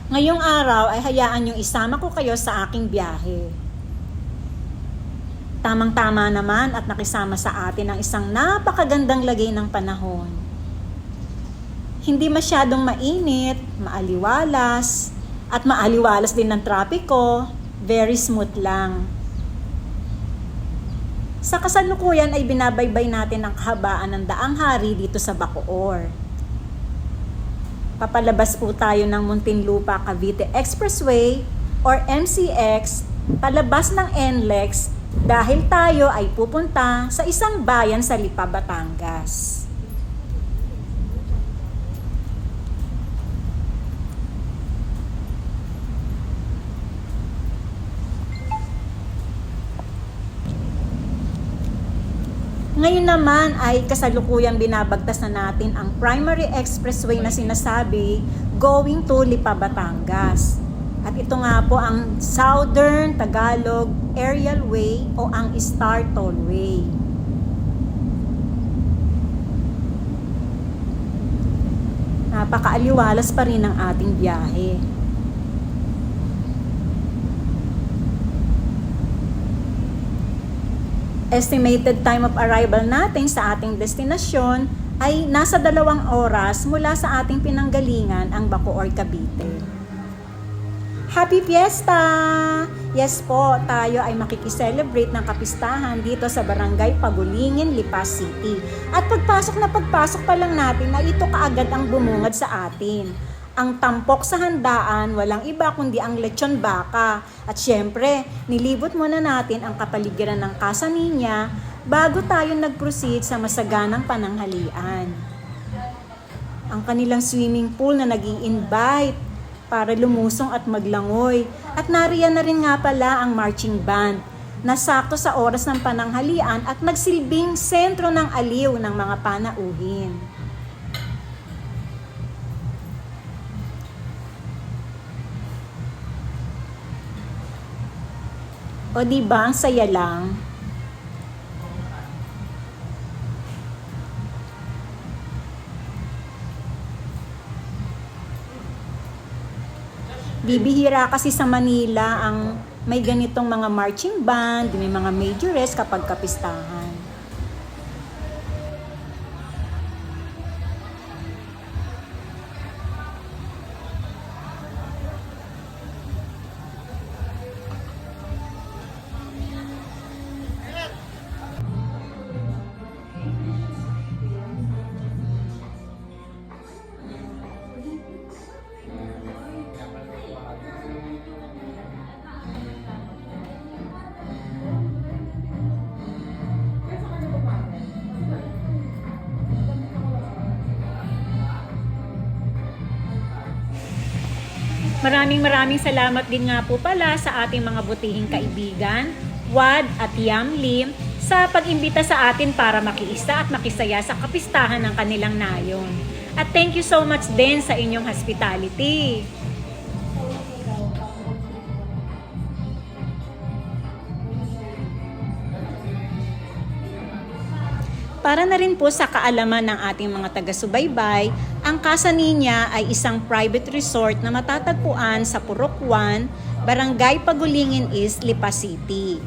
Ngayong araw ay hayaan niyong isama ko kayo sa aking biyahe. Tamang-tama naman at nakisama sa atin ang isang napakagandang lagay ng panahon. Hindi masyadong mainit, maaliwalas, at maaliwalas din ng trapiko, very smooth lang. Sa kasalukuyan ay binabaybay natin ang kahabaan ng Daang Hari dito sa Bacoor. Papalabas po tayo ng Muntinlupa Cavite Expressway or MCX, palabas ng NLEX dahil tayo ay pupunta sa isang bayan sa Lipa, Batangas. Ngayon naman ay kasalukuyang binabagtas na natin ang primary expressway na sinasabi going to Lipa, Batangas. At ito nga po ang Southern Tagalog Aerial Way o ang Star Tollway. Napakaaliwalas pa rin ang ating biyahe. Estimated time of arrival natin sa ating destinasyon ay nasa 2 oras mula sa ating pinanggalingan ang Bacoor, Cavite. Happy Fiesta! Yes po, tayo ay makikiselebrate ng kapistahan dito sa Barangay Pagulingin, Lipa City. At pagpasok pa lang natin na ito kaagad ang bumungad sa atin. Ang tampok sa handaan, walang iba kundi ang lechon baka. At syempre, nilibot muna natin ang kapaligiran ng Casa Niña bago tayo nag-proceed sa masaganang pananghalian. Ang kanilang swimming pool na nag-i-invite para lumusong at maglangoy. At nariyan na rin nga pala ang marching band na sakto sa oras ng pananghalian at nagsilbing sentro ng aliw ng mga panauhin. O diba, ang saya lang. Bibihira kasi sa Manila ang may ganitong mga marching band, may mga majores kapag kapistahan. Maraming salamat din nga po pala sa ating mga butihing kaibigan, Wad at Yam Lim, sa pag-imbita sa atin para makiisa at makisaya sa kapistahan ng kanilang nayon. At thank you so much din sa inyong hospitality. Para na rin po sa kaalaman ng ating mga taga-subaybay, ang Casa Niña ay isang private resort na matatagpuan sa Purok 1, Barangay Pagulingin East, Lipa City.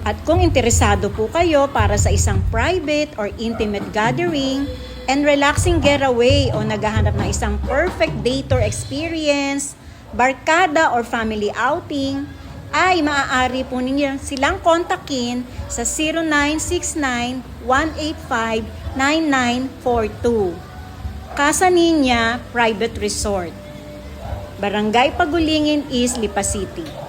At kung interesado po kayo para sa isang private or intimate gathering and relaxing getaway o naghahanap ng isang perfect day tour experience, barkada or family outing, ay maaari po ninyo silang kontakin sa 0969-185-9942. Casa Niña Private Resort, Barangay Pagulingin East, Lipa City.